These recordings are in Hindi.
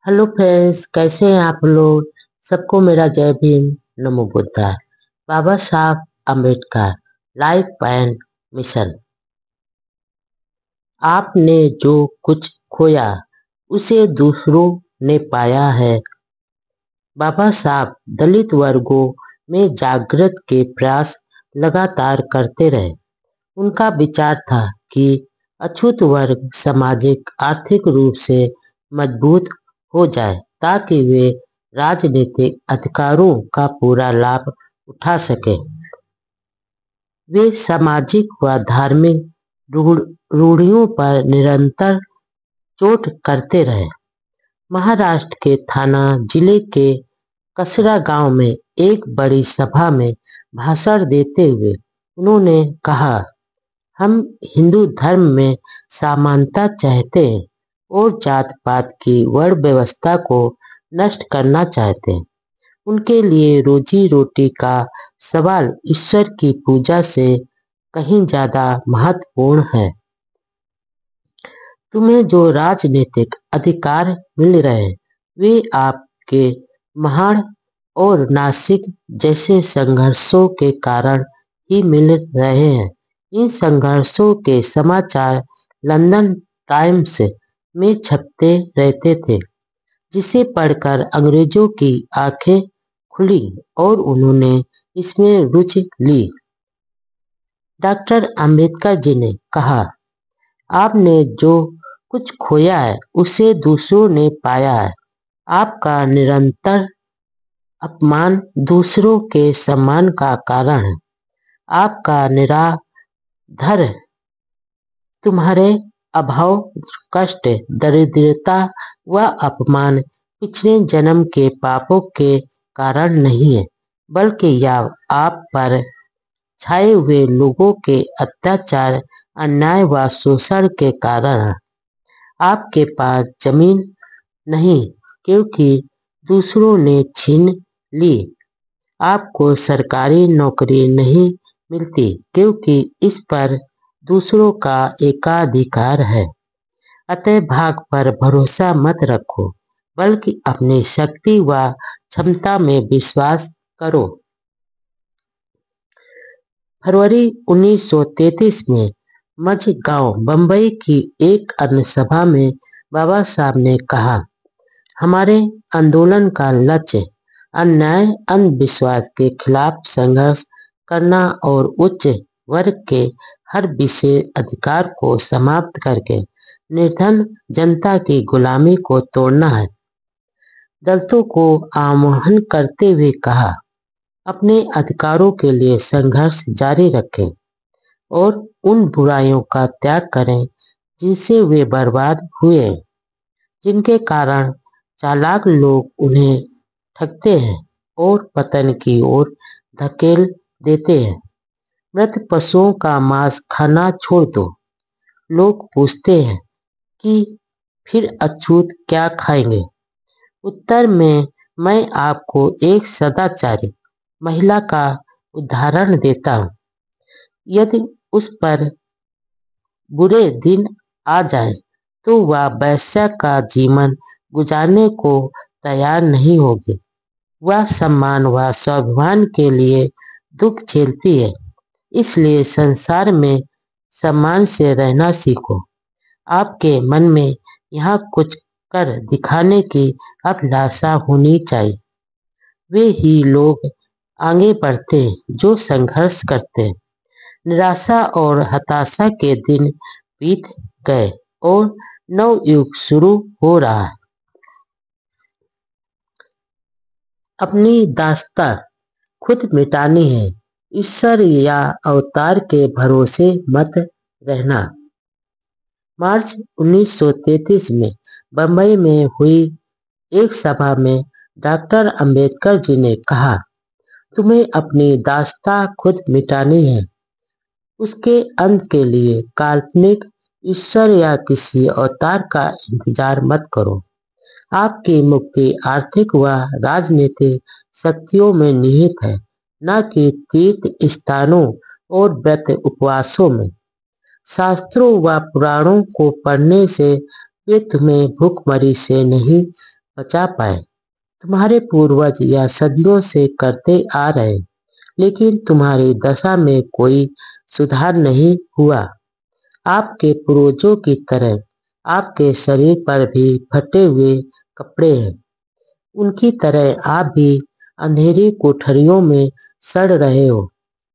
हेलो फ्रेंड्स, कैसे हैं आप लोग। सबको मेरा जय भीम। नमो बुद्धाय। बाबा Saheb Ambedkar life and mission. आपने जो कुछ खोया उसे दूसरों ने पाया है। बाबा साहब दलित वर्गों में जागृत के प्रयास लगातार करते रहे। उनका विचार था कि अछूत वर्ग सामाजिक आर्थिक रूप से मजबूत हो जाए ताकि वे राजनीतिक अधिकारों का पूरा लाभ उठा सके। वे सामाजिक व धार्मिक रूढ़ियों पर निरंतर चोट करते रहे। महाराष्ट्र के थाना जिले के कसरा गांव में एक बड़ी सभा में भाषण देते हुए उन्होंने कहा, हम हिंदू धर्म में समानता चाहते हैं और जात पात की वर्ण व्यवस्था को नष्ट करना चाहते हैं। उनके लिए रोजी रोटी का सवाल ईश्वर की पूजा से कहीं ज्यादा महत्वपूर्ण है। तुम्हें जो राजनीतिक अधिकार मिल रहे हैं वे आपके महाड़ और नासिक जैसे संघर्षों के कारण ही मिल रहे हैं। इन संघर्षों के समाचार लंदन टाइम्स में छपते रहते थे, जिसे पढ़कर अंग्रेजों की आंखें खुली और उन्होंने इसमें रुचि ली। डॉक्टर अंबेडकर जी ने कहा, आपने जो कुछ खोया है उसे दूसरों ने पाया है। आपका निरंतर अपमान दूसरों के सम्मान का कारण है। आपका निराधर तुम्हारे अभाव, कष्ट, दरिद्रता व अपमान पिछले जन्म के पापों के कारण नहीं है, बल्कि यह आप पर छाए हुए लोगों के अत्याचार, अन्याय व शोषण के कारण है। आपके पास जमीन नहीं क्योंकि दूसरों ने छीन ली। आपको सरकारी नौकरी नहीं मिलती क्योंकि इस पर दूसरों का एकाधिकार है। अतः भाग पर भरोसा मत रखो, बल्कि अपनी शक्ति व क्षमता में विश्वास करो। फरवरी 1933 में मझगांव बंबई की एक अन्य सभा में बाबा साहब ने कहा, हमारे आंदोलन का लक्ष्य अन्याय, अंधविश्वास के खिलाफ संघर्ष करना और उच्च वर्ग के हर विशेष अधिकार को समाप्त करके निर्धन जनता की गुलामी को तोड़ना है। दलितों को आह्वान करते हुए कहा, अपने अधिकारों के लिए संघर्ष जारी रखें और उन बुराइयों का त्याग करें जिनसे वे बर्बाद हुए, जिनके कारण चालाक लोग उन्हें ठगते हैं और पतन की ओर धकेल देते हैं। मृत पशुओं का मांस खाना छोड़ दो। लोग पूछते हैं कि फिर अछूत क्या खाएंगे। उत्तर में मैं आपको एक सदाचारी महिला का उदाहरण देता हूँ। यदि उस पर बुरे दिन आ जाए तो वह वैश्या का जीवन गुजारने को तैयार नहीं होगी। वह सम्मान व स्वाभिमान के लिए दुख झेलती है। इसलिए संसार में सम्मान से रहना सीखो। आपके मन में यहाँ कुछ कर दिखाने की अभिलाषा होनी चाहिए। वे ही लोग आगे बढ़ते हैं जो संघर्ष करते हैं। निराशा और हताशा के दिन बीत गए और नव युग शुरू हो रहा है। अपनी दास्तां खुद मिटानी है। ईश्वर या अवतार के भरोसे मत रहना। मार्च 1933 में बंबई में हुई एक सभा में डॉक्टर अंबेडकर जी ने कहा, तुम्हें अपनी दास्तां खुद मिटानी है। उसके अंत के लिए काल्पनिक ईश्वर या किसी अवतार का इंतजार मत करो। आपकी मुक्ति आर्थिक व राजनीतिक शक्तियों में निहित है, न कि तीर्थ स्थानों और व्रत उपवासों में। शास्त्रों व पुराणों को पढ़ने से वे तुम्हें भूखमरी से नहीं बचा पाए। तुम्हारे पूर्वज यह सदियों से करते आ रहे, लेकिन तुम्हारी दशा में कोई सुधार नहीं हुआ। आपके पूर्वजों की तरह आपके शरीर पर भी फटे हुए कपड़े हैं। उनकी तरह आप भी अंधेरी कोठरियों में सड़ रहे हो,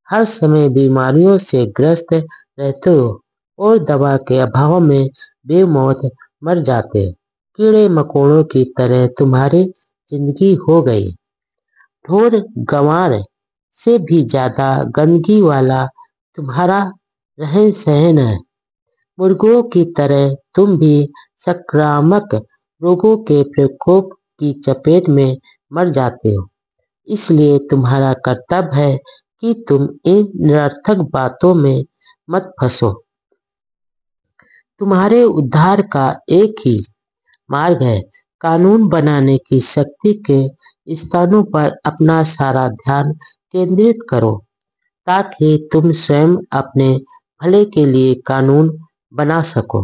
हर समय बीमारियों से ग्रस्त रहते हो और दवा के अभाव में बेमौत मर जाते। कीड़े मकोड़ों की तरह तुम्हारी जिंदगी हो गई। ढोर गंवार से भी ज्यादा गंदगी वाला तुम्हारा रहन सहन है। मुर्गों की तरह तुम भी संक्रामक रोगों के प्रकोप की चपेट में मर जाते हो। इसलिए तुम्हारा कर्तव्य है कि तुम इन निरर्थक बातों में मत फंसो। तुम्हारे उद्धार का एक ही मार्ग है, कानून बनाने की शक्ति के स्थानों पर अपना सारा ध्यान केंद्रित करो, ताकि तुम स्वयं अपने भले के लिए कानून बना सको।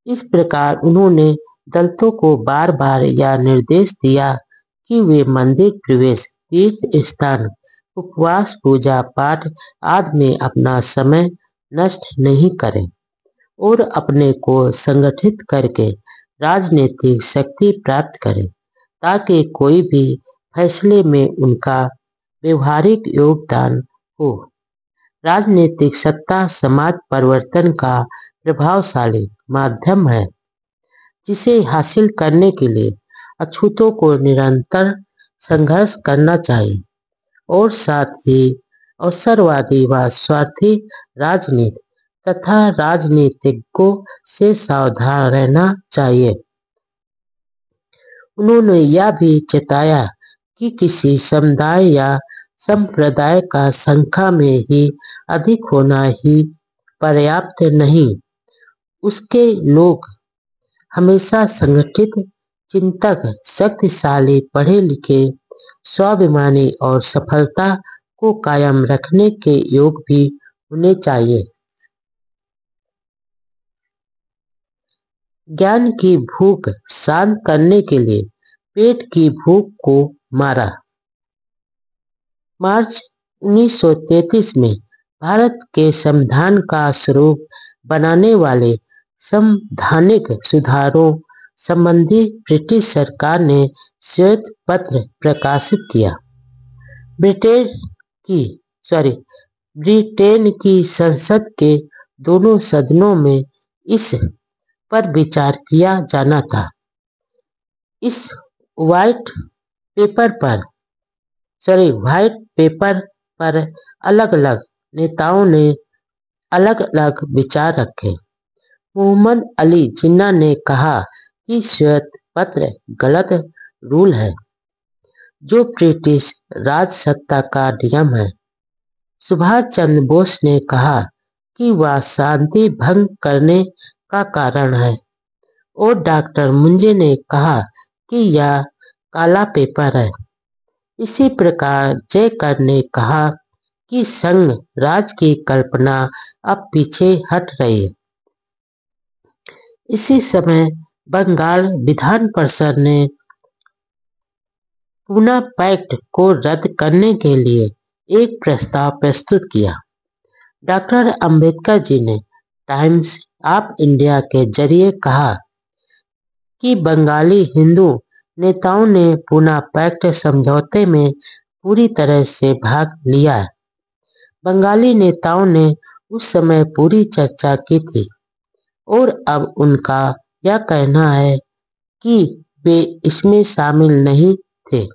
इस प्रकार उन्होंने दलितों को बार बार यह निर्देश दिया कि वे मंदिर प्रवेश, तीर्थ स्थान, उपवास, पूजा पाठ आदि में अपना समय नष्ट नहीं करें और अपने को संगठित करके राजनीतिक शक्ति प्राप्त करें, ताकि कोई भी फैसले में उनका व्यवहारिक योगदान हो। राजनीतिक सत्ता समाज परिवर्तन का प्रभावशाली माध्यम है, जिसे हासिल करने के लिए अछूतों को निरंतर संघर्ष करना चाहिए और साथ ही अवसरवादी व स्वार्थी राजनीति तथा राजनीतिज्ञों से सावधान रहना चाहिए। उन्होंने यह भी चेताया कि किसी समुदाय या संप्रदाय का संख्या में ही अधिक होना ही पर्याप्त नहीं, उसके लोग हमेशा संगठित, चिंतक, शक्तिशाली, पढ़े लिखे, स्वाभिमानी और सफलता को कायम रखने के योग भी होने चाहिए। ज्ञान की भूख शांत करने के लिए पेट की भूख को मारा। मार्च 1933 में भारत के संविधान का स्वरूप बनाने वाले संवैधानिक सुधारों संबंधी ब्रिटिश सरकार ने श्वेत पत्र प्रकाशित किया। ब्रिटेन की संसद के दोनों सदनों में इस पर विचार किया जाना था। इस व्हाइट पेपर पर अलग अलग नेताओं ने अलग अलग विचार रखे। मोहम्मद अली जिन्ना ने कहा कि श्वेत पत्र गलत रूल है, जो ब्रिटिश राज सत्ता का नियम है। सुभाष चंद्र बोस ने कहा कि वह शांति भंग करने का कारण है और डॉक्टर मुंजे ने कहा कि यह काला पेपर है। इसी प्रकार जयकर ने कहा कि संघ राज की कल्पना अब पीछे हट रही है। इसी समय बंगाल विधान परिषद ने पूना पैक्ट को रद्द करने के लिए एक प्रस्ताव प्रस्तुत किया। डॉक्टर अंबेडकर जी ने टाइम्स ऑफ इंडिया के जरिए कहा कि बंगाली हिंदू नेताओं ने पूना पैक्ट समझौते में पूरी तरह से भाग लिया है। बंगाली नेताओं ने उस समय पूरी चर्चा की थी और अब उनका यह कहना है कि वे इसमें शामिल नहीं थे,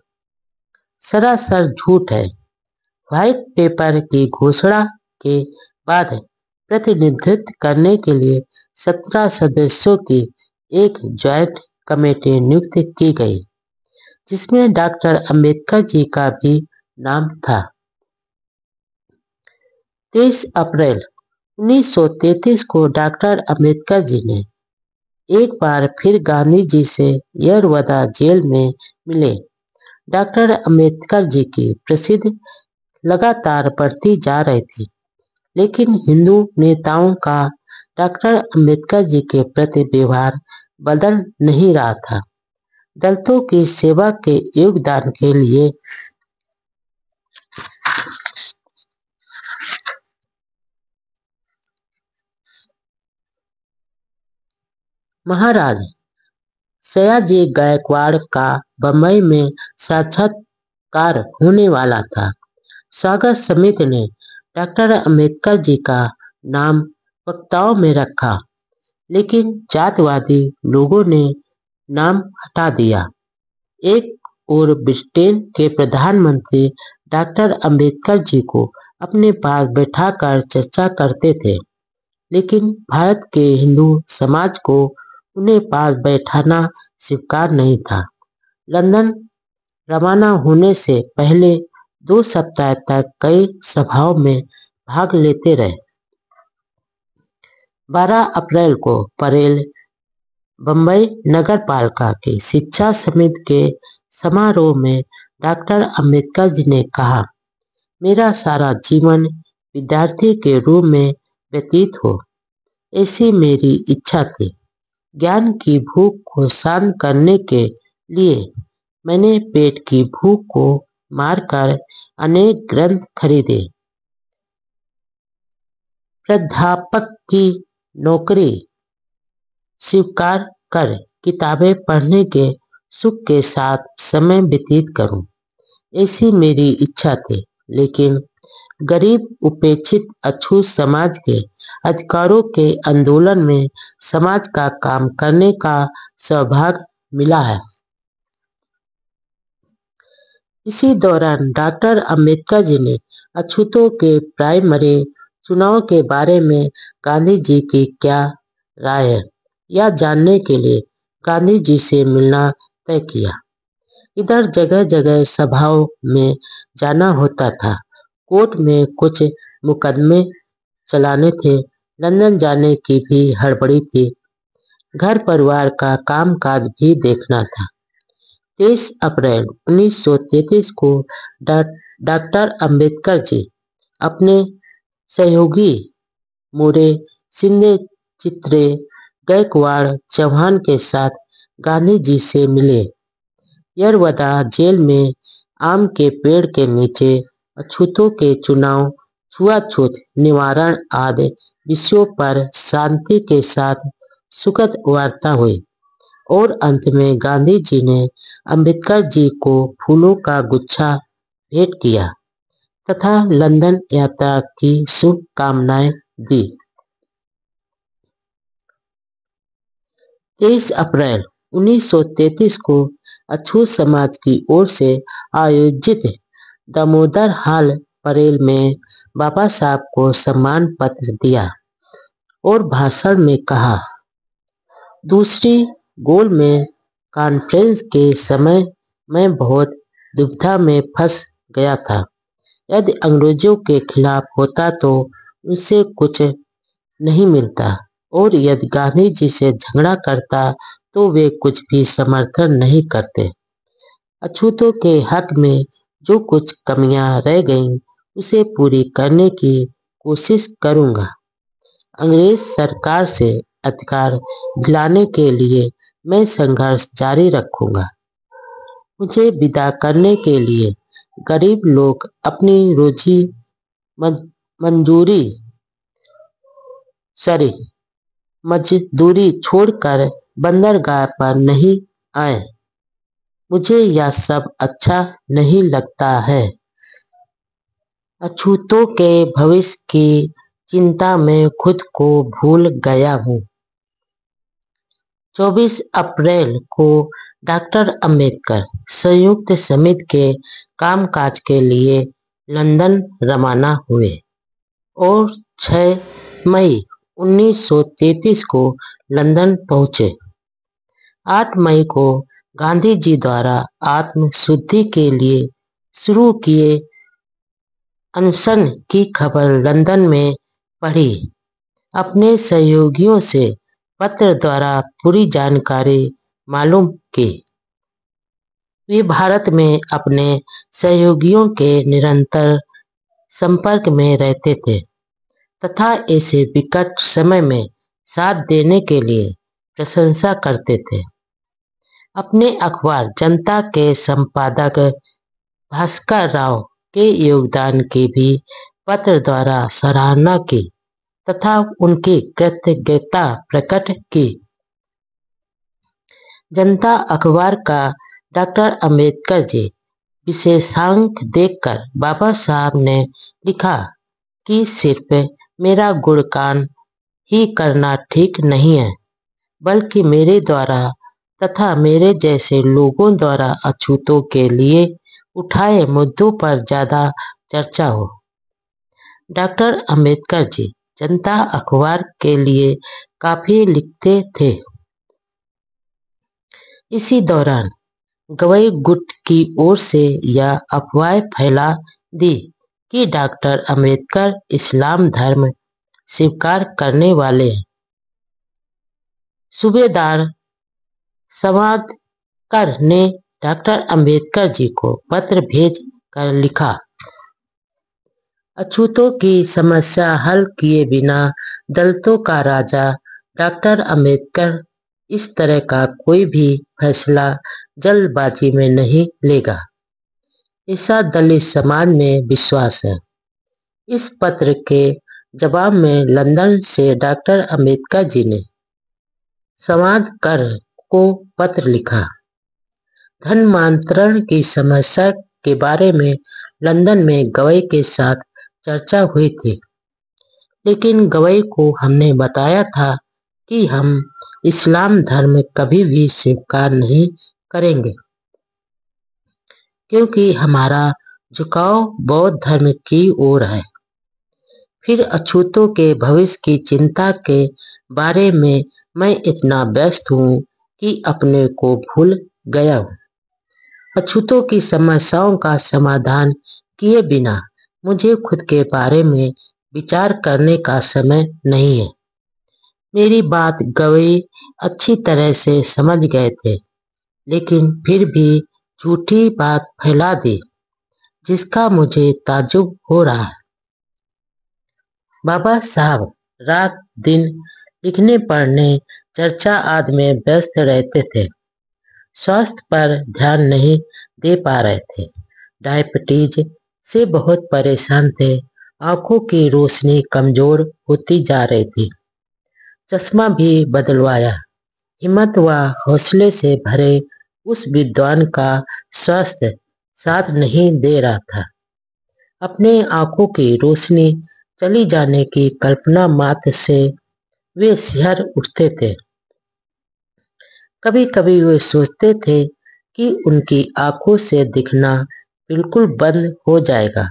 सरासर झूठ है। व्हाइट पेपर की घोषणा के बाद प्रतिनिधित्व करने के लिए 17 सदस्यों की एक ज्वाइंट कमेटी नियुक्त की गई, जिसमें डॉक्टर अंबेडकर जी का भी नाम था। 23 अप्रैल 1933 को डॉक्टर अंबेडकर जी ने एक बार फिर गांधी जी से यरवदा जेल में मिले। डॉक्टर अंबेडकर जी की प्रसिद्धि लगातार बढ़ती जा रही थी, लेकिन हिंदू नेताओं का डॉक्टर अंबेडकर जी के प्रति व्यवहार बदल नहीं रहा था। दलितों की सेवा के योगदान के लिए महाराज सयाजी गायकवाड़ का बम्बई में साक्षात्कार होने वाला था। स्वागत समिति ने डॉक्टर अंबेडकर जी का नाम वक्ताओं में रखा, लेकिन जातवादी लोगों ने नाम हटा दिया। एक और ब्रिटेन के प्रधानमंत्री डॉक्टर अंबेडकर जी को अपने पास बैठाकर चर्चा करते थे, लेकिन भारत के हिंदू समाज को उन्हें पास बैठाना स्वीकार नहीं था। लंदन रवाना होने से पहले 2 सप्ताह तक कई सभाओं में भाग लेते रहे। 12 अप्रैल को परेल बम्बई नगर पालिका की शिक्षा समिति के समारोह में डॉक्टर अंबेडकर जी ने कहा, मेरा सारा जीवन विद्यार्थी के रूप में व्यतीत हो, ऐसी मेरी इच्छा थी। ज्ञान की भूख को शांत करने के लिए मैंने पेट की भूख को मारकर अनेक ग्रंथ खरीदे। प्राध्यापक की नौकरी स्वीकार कर किताबें पढ़ने के सुख के साथ समय व्यतीत करूं, ऐसी मेरी इच्छा थी। लेकिन गरीब, उपेक्षित, अछूत समाज के अधिकारों के आंदोलन में समाज का काम करने का सौभाग्य मिला है। इसी दौरान डॉक्टर अंबेडकर जी ने अछूतों के प्राइमरी चुनाव के बारे में गांधी जी की क्या राय है, यह जानने के लिए गांधी जी से मिलना तय किया। इधर जगह जगह सभाओं में जाना होता था। कोर्ट में कुछ मुकदमे चलाने थे। लंदन जाने की भी हड़बड़ी थी। घर परिवार का कामकाज भी देखना था। 23 अप्रैल 1933 को डॉक्टर अंबेडकर जी अपने सहयोगी मोरे, शिंदे, चित्रे, गायकवाड़, चौहान के साथ गांधी जी से मिले। यरवदा जेल में आम के पेड़ के नीचे अछूतों के चुनाव, छुआछूत निवारण आदि विषयों पर शांति के साथ सुखद वार्ता हुई और अंत में गांधी जी ने अंबेडकर जी को फूलों का गुच्छा भेंट किया तथा लंदन यात्रा की शुभकामनाएं दी। 23 अप्रैल 1933 को अछूत समाज की ओर से आयोजित दामोदर हॉल परेल में बाबा साहब को सम्मान पत्र दिया और भाषण में कहा, दूसरी गोलमेज कॉन्फ्रेंस के समय मैं बहुत दुविधा में फंस गया था। यदि अंग्रेजों के खिलाफ होता तो उनसे कुछ नहीं मिलता और यदि गांधी जी से झगड़ा करता तो वे कुछ भी समर्थन नहीं करते। अछूतों के हक में जो कुछ कमियां रह गईं उसे पूरी करने की कोशिश करूंगा। अंग्रेज सरकार से अधिकार दिलाने के लिए मैं संघर्ष जारी रखूंगा। मुझे विदा करने के लिए गरीब लोग अपनी रोजी मजदूरी छोड़कर बंदरगाह पर नहीं आए। मुझे यह सब अच्छा नहीं लगता है। अछूतों के भविष्य की चिंता में खुद को भूल गया हूँ। 24 अप्रैल को डॉक्टर अंबेडकर संयुक्त समिति के कामकाज के लिए लंदन रवाना हुए और 6 मई 1933 को लंदन पहुंचे। 8 मई को गांधी जी द्वारा आत्म शुद्धि के लिए शुरू किए अनशन की खबर लंदन में पढ़ी। अपने सहयोगियों से पत्र द्वारा पूरी जानकारी मालूम की। वे भारत में अपने सहयोगियों के निरंतर संपर्क में रहते थे तथा ऐसे विकट समय में साथ देने के लिए प्रशंसा करते थे। अपने अखबार जनता के संपादक भास्कर राव के योगदान की भी पत्र द्वारा सराहना की तथा उनकी कृतज्ञता प्रकट की। जनता अखबार का डॉक्टर अंबेडकर जी विशेषांक देखकर बाबा साहब ने लिखा कि सिर्फ मेरा गुणगान ही करना ठीक नहीं है, बल्कि मेरे द्वारा तथा मेरे जैसे लोगों द्वारा अछूतों के लिए उठाए मुद्दों पर ज्यादा चर्चा हो। डॉक्टर अंबेडकर जी जनता अखबार के लिए काफी लिखते थे। इसी दौरान गवई गुट की ओर से यह अफवाह फैला दी कि डॉक्टर अंबेडकर इस्लाम धर्म स्वीकार करने वाले हैं। सूबेदार सावरकर ने डॉक्टर अंबेडकर जी को पत्र भेज कर लिखा, अछूतों की समस्या हल किए बिना दलितों का राजा डॉक्टर अंबेडकर इस तरह का कोई भी फैसला जल्दबाजी में नहीं लेगा, ऐसा दलित समाज में विश्वास है। इस पत्र के जवाब में लंदन से डॉक्टर अंबेडकर जी ने सावरकर को पत्र लिखा। धर्मांतरण की समस्या के बारे में लंदन में गवई के साथ चर्चा हुई थी, लेकिन गवई को हमने बताया था कि हम इस्लाम धर्म कभी भी स्वीकार नहीं करेंगे, क्योंकि हमारा झुकाव बौद्ध धर्म की ओर है। फिर अछूतों के भविष्य की चिंता के बारे में मैं इतना व्यस्त हूँ कि अपने को भूल गया हूँ। अछूतों की समस्याओं का समाधान किए बिना मुझे खुद के बारे में विचार करने का समय नहीं है। मेरी बात गवई अच्छी तरह से समझ गए थे, लेकिन फिर भी झूठी बात फैला दी, जिसका मुझे ताज्जुब हो रहा है। बाबा साहब रात दिन लिखने पढ़ने चर्चा आदि में व्यस्त रहते थे। स्वास्थ्य पर ध्यान नहीं दे पा रहे थे। डायबिटीज से बहुत परेशान थे। आंखों की रोशनी कमजोर होती जा रही थी। चश्मा भी बदलवाया। हिम्मत व हौसले से भरे उस विद्वान का स्वास्थ्य साथ नहीं दे रहा था। अपने आंखों की रोशनी चली जाने की कल्पना मात्र से वे सिहर उठते थे। कभी कभी वे सोचते थे कि उनकी आंखों से दिखना बिल्कुल बंद हो जाएगा।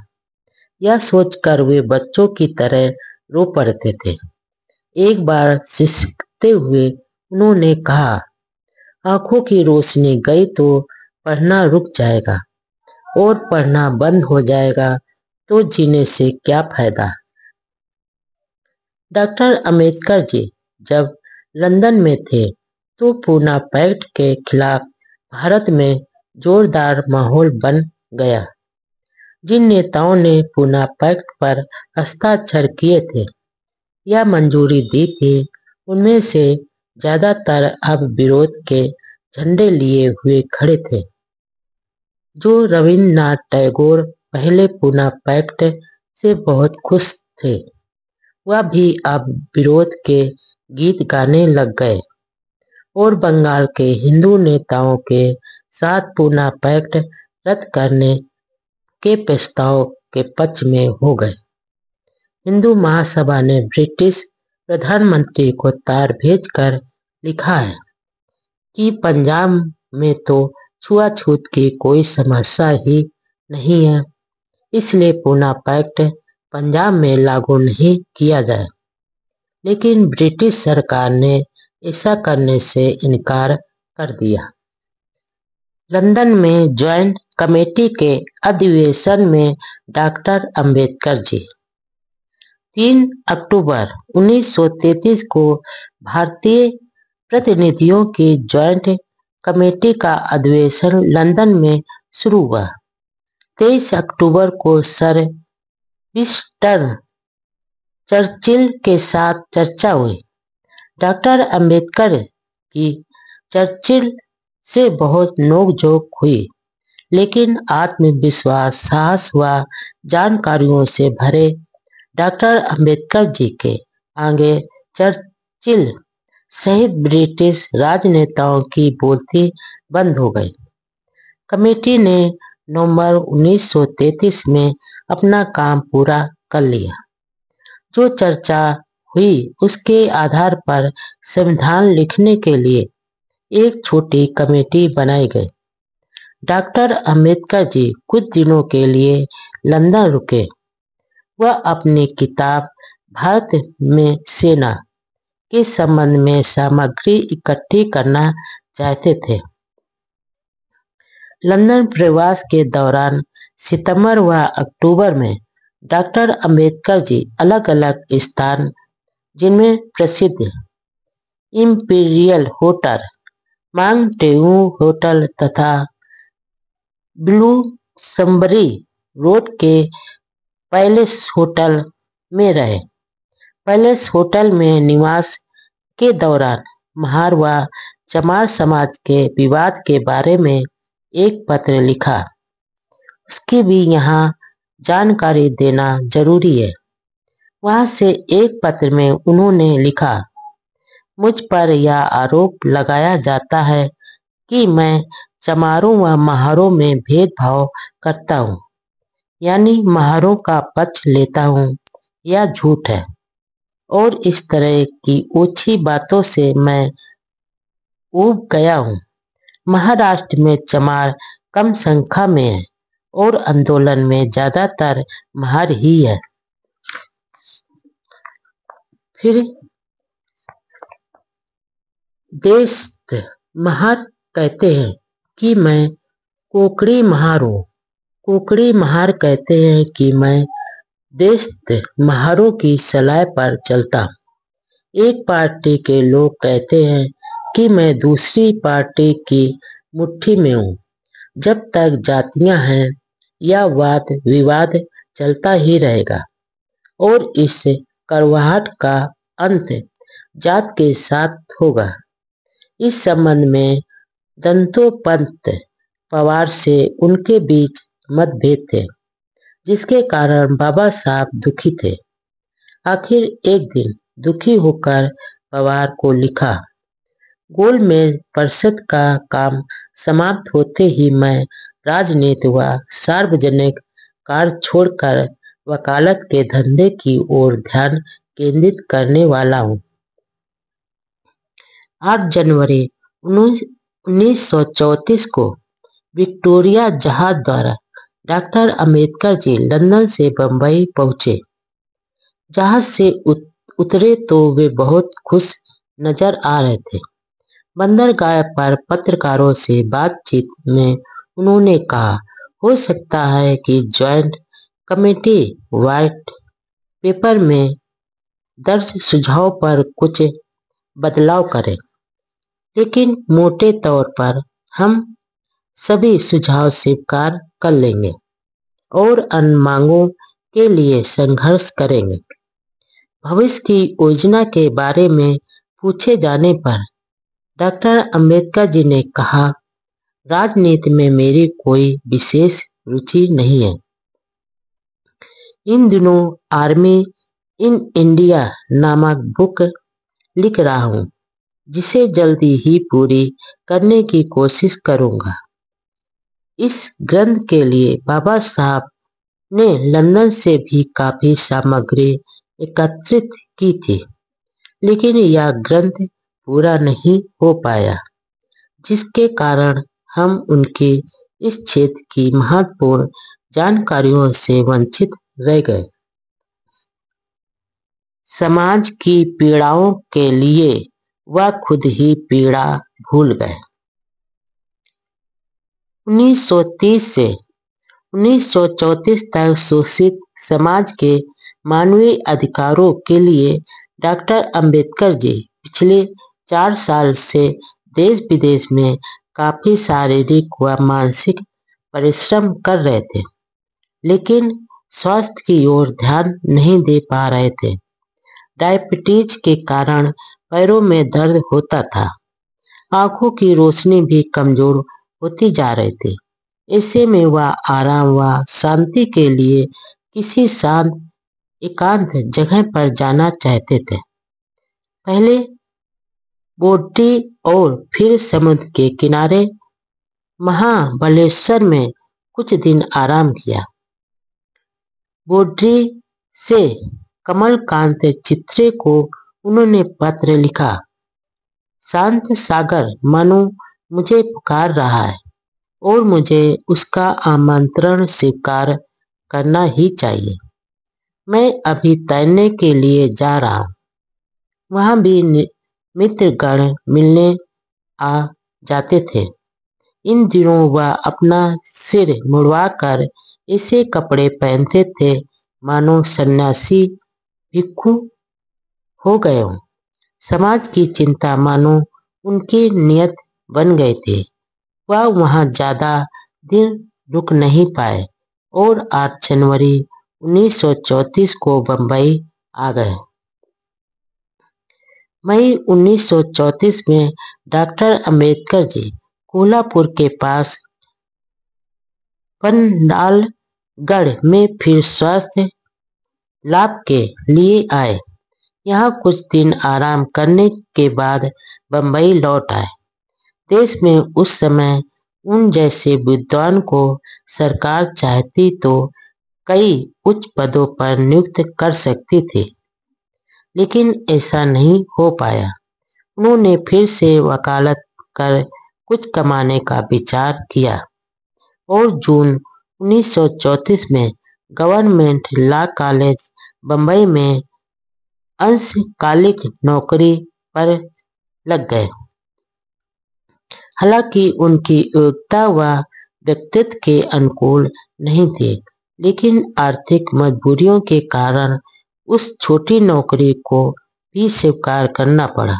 यह सोचकर वे बच्चों की तरह रो पड़ते थे। एक बार सिसकते हुए उन्होंने कहा, आंखों की रोशनी गई तो पढ़ना रुक जाएगा, और पढ़ना बंद हो जाएगा तो जीने से क्या फायदा। डॉक्टर अंबेडकर जी जब लंदन में थे तो पूना पैक्ट के खिलाफ भारत में जोरदार माहौल बन गया। जिन नेताओं ने पूना पैक्ट पर हस्ताक्षर किए थे या मंजूरी दी थी, उनमें से ज्यादातर अब विरोध के झंडे लिए हुए खड़े थे। जो रविन्द्रनाथ टैगोर पहले पूना पैक्ट से बहुत खुश थे, वह भी अब विरोध के गीत गाने लग गए और बंगाल के हिंदू नेताओं के साथ पूना पैक्ट रद्द करने के प्रस्ताव के पक्ष में हो गए। हिंदू महासभा ने ब्रिटिश प्रधानमंत्री को तार भेजकर लिखा है कि पंजाब में तो छुआछूत की कोई समस्या ही नहीं है, इसलिए पूना पैक्ट पंजाब में लागू नहीं किया जाए। लेकिन ब्रिटिश सरकार ने ऐसा करने से इनकार कर दिया। लंदन में ज्वाइंट कमेटी के अधिवेशन में डॉक्टर अंबेडकर जी 3 अक्टूबर 1933 को भारतीय प्रतिनिधियों की ज्वाइंट कमेटी का अधिवेशन लंदन में शुरू हुआ। 23 अक्टूबर को सर विंस्टन चर्चिल के साथ चर्चा हुई। डॉक्टर अंबेडकर की चर्चिल से बहुत नोकझोंक हुई, लेकिन आत्मविश्वास, साहस व जानकारियों से भरे डॉक्टर अंबेडकर जी के आगे चर्चिल सहित ब्रिटिश राजनेताओं की बोलती बंद हो गई। कमेटी ने नवंबर 1933 में अपना काम पूरा कर लिया। जो चर्चा हुई उसके आधार पर संविधान लिखने के लिए एक छोटी कमेटी बनाई गई। डॉक्टर अंबेडकर जी कुछ दिनों के लिए लंदन रुके। वह अपनी किताब भारत में सेना के संबंध में सामग्री इकट्ठी करना चाहते थे। लंदन प्रवास के दौरान सितंबर व अक्टूबर में डॉक्टर अंबेडकर जी अलग अलग स्थान, जिनमें प्रसिद्ध इंपीरियल होटल, मांगटेन्यू होटल तथा ब्लूमसबरी रोड के पैलेस होटल में रहे। पैलेस होटल में निवास के दौरान महार व चमार समाज के विवाद के बारे में एक पत्र लिखा। उसकी भी यहाँ जानकारी देना जरूरी है। वहाँ से एक पत्र में उन्होंने लिखा, मुझ पर यह आरोप लगाया जाता है कि मैं चमारों व महारों में भेदभाव करता हूँ, यानी महारों का पक्ष लेता हूँ। यह झूठ है और इस तरह की ओछी बातों से मैं ऊब गया हूँ। महाराष्ट्र में चमार कम संख्या में है और आंदोलन में ज्यादातर महार ही है। फिर देशस्थ महार कहते हैं कि मैं कोकड़ी महार हूँ। कोकड़ी महार कहते हैं कि मैं देशस्थ महारों की सलाह पर चलता हूँ। एक पार्टी के लोग कहते हैं कि मैं दूसरी पार्टी की मुट्ठी में हूँ। जब तक जातियां हैं यह वाद विवाद चलता ही रहेगा और इस करवाहट का अंत जात के साथ होगा। इस संबंध में दंतोपंत पवार से उनके बीच मतभेद थे, जिसके कारण बाबा साहब दुखी थे। आखिर एक दिन दुखी होकर पवार को लिखा, गोलमेज परिषद का काम समाप्त होते ही मैं राजनीति व सार्वजनिक कार्य छोड़कर वकालत के धंधे की ओर ध्यान केंद्रित करने वाला हूँ। 8 जनवरी 1934 को विक्टोरिया जहाज द्वारा डॉक्टर अंबेडकर जी लंदन से बंबई पहुंचे। जहाज से उतरे तो वे बहुत खुश नजर आ रहे थे। बंदरगाह पर पत्रकारों से बातचीत में उन्होंने कहा, हो सकता है कि ज्वाइंट कमेटी व्हाइट पेपर में दर्ज सुझाव पर कुछ बदलाव करें, लेकिन मोटे तौर पर हम सभी सुझाव स्वीकार कर लेंगे और अन्य मांगों के लिए संघर्ष करेंगे। भविष्य की योजना के बारे में पूछे जाने पर डॉक्टर अंबेडकर जी ने कहा, राजनीति में मेरी कोई विशेष रुचि नहीं है। इन दिनों आर्मी इन इंडिया नामक बुक लिख रहा हूँ, जिसे जल्दी ही पूरी करने की कोशिश करूँगा। इस ग्रंथ के लिए बाबा साहब ने लंदन से भी काफी सामग्री एकत्रित की थी, लेकिन यह ग्रंथ पूरा नहीं हो पाया, जिसके कारण हम उनके इस क्षेत्र की महत्वपूर्ण जानकारियों से वंचित रह गए। समाज की पीड़ाओं के लिए वह खुद ही पीड़ा भूल गए। 1930 से 1934 तक शोषित समाज के मानवीय अधिकारों के लिए डॉक्टर अंबेडकर जी पिछले 4 साल से देश विदेश में काफी शारीरिक व मानसिक परिश्रम कर रहे थे, लेकिन स्वास्थ्य की ओर ध्यान नहीं दे पा रहे थे। डायबिटीज के कारण पैरों में दर्द होता था। आंखों की रोशनी भी कमजोर होती जा रही थी। ऐसे में वह आराम व शांति के लिए किसी शांत एकांत जगह पर जाना चाहते थे। पहले बोटी और फिर समुद्र के किनारे महाबलेश्वर में कुछ दिन आराम किया। बोड्री से कमलकांत चित्रे को उन्होंने पत्र लिखा, शांत सागर मानो मुझे पुकार रहा है और मुझे उसका आमंत्रण स्वीकार करना ही चाहिए। मैं अभी तैरने के लिए जा रहा हूँ। वहाँ भी मित्रगण मिलने आ जाते थे। इन दिनों वह अपना सिर मुड़वाकर ऐसे कपड़े पहनते थे मानो सन्यासी भिक्षु हो गए हों। समाज की चिंता मानो उनकी नियत बन गए थे। वह वहाँ ज्यादा दिन रुक नहीं पाए और 8 जनवरी 1934 को बंबई आ गए। मई 1934 में डॉक्टर अंबेडकर जी कोल्हापुर के पास पन्नालगढ़ में फिर स्वास्थ्य लाभ के लिए आए। यहाँ कुछ दिन आराम करने के बाद बंबई लौट आए। देश में उस समय उन जैसे विद्वान को सरकार चाहती तो कई उच्च पदों पर नियुक्त कर सकती थी, लेकिन ऐसा नहीं हो पाया। उन्होंने फिर से वकालत कर कुछ कमाने का विचार किया और जून 1934 में गवर्नमेंट लॉ कॉलेज बंबई में अंशकालिक नौकरी पर लग गए। हालांकि उनकी योग्यता व व्यक्तित्व के अनुकूल नहीं थी, लेकिन आर्थिक मजबूरियों के कारण उस छोटी नौकरी को भी स्वीकार करना पड़ा।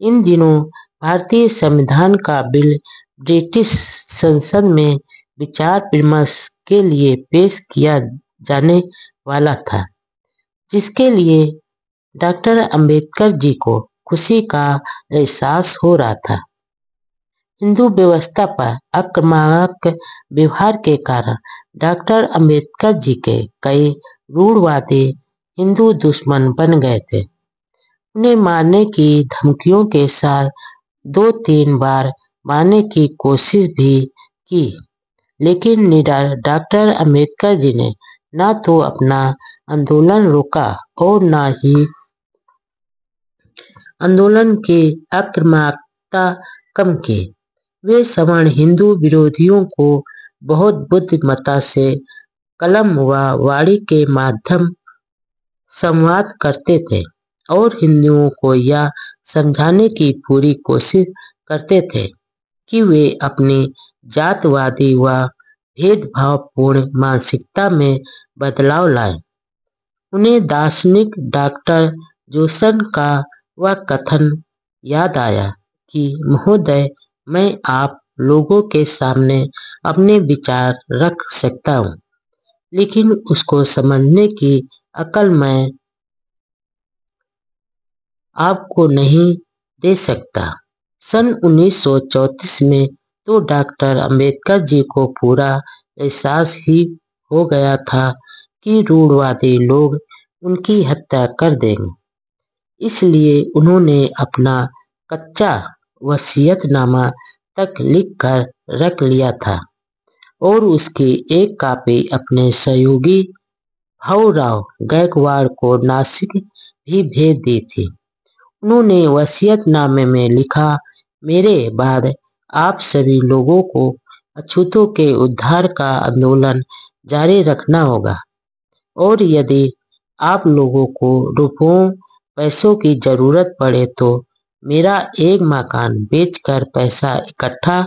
इन दिनों भारतीय संविधान का बिल ब्रिटिश संसद में विचार विमर्श के लिए पेश किया जाने वाला था, जिसके लिए डॉक्टर अंबेडकर जी को खुशी का एहसास हो रहा था। हिंदू व्यवस्था पर आक्रामक व्यवहार के कारण डॉक्टर अंबेडकर जी के कई रूढ़वादी हिंदू दुश्मन बन गए थे। उन्हें मारने की धमकियों के साथ 2-3 बार मारने की कोशिश भी की, लेकिन निडर डॉक्टर अंबेडकर जी ने न तो अपना आंदोलन रोका और न ही आंदोलन की आक्रामकता कम की। वे सवर्ण हिंदू विरोधियों को बहुत बुद्धिमत्ता से कलम व वाणी के माध्यम संवाद करते थे और हिंदुओं को यह समझाने की पूरी कोशिश करते थे कि वे अपनी जातवादी व भेदभावपूर्ण मानसिकता में बदलाव लाएं। उन्हें दार्शनिक डॉक्टर जोसन का वह कथन याद आया कि महोदय, मैं आप लोगों के सामने अपने विचार रख सकता हूँ, लेकिन उसको समझने की अकल मैं आपको नहीं दे सकता। सन 1934 में तो डॉक्टर अंबेडकर जी को पूरा एहसास ही हो गया था कि रूढ़वादी लोग उनकी हत्या कर देंगे। इसलिए उन्होंने अपना कच्चा वसीयतनामा तक लिख कर रख लिया था और उसकी एक कॉपी अपने सहयोगी भाऊराव गायकवाड़ को नासिक भी भेज दी थी। उन्होंने वसीयतनामे में लिखा, मेरे बाद आप सभी लोगों को अछूतों के उद्धार का आंदोलन जारी रखना होगा और यदि आप लोगों को रुपयों पैसों की जरूरत पड़े तो मेरा एक मकान बेचकर पैसा इकट्ठा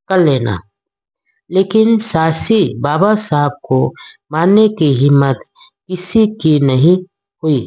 कर लेना। लेकिन साहसी बाबा साहब को मारने की हिम्मत किसी की नहीं हुई।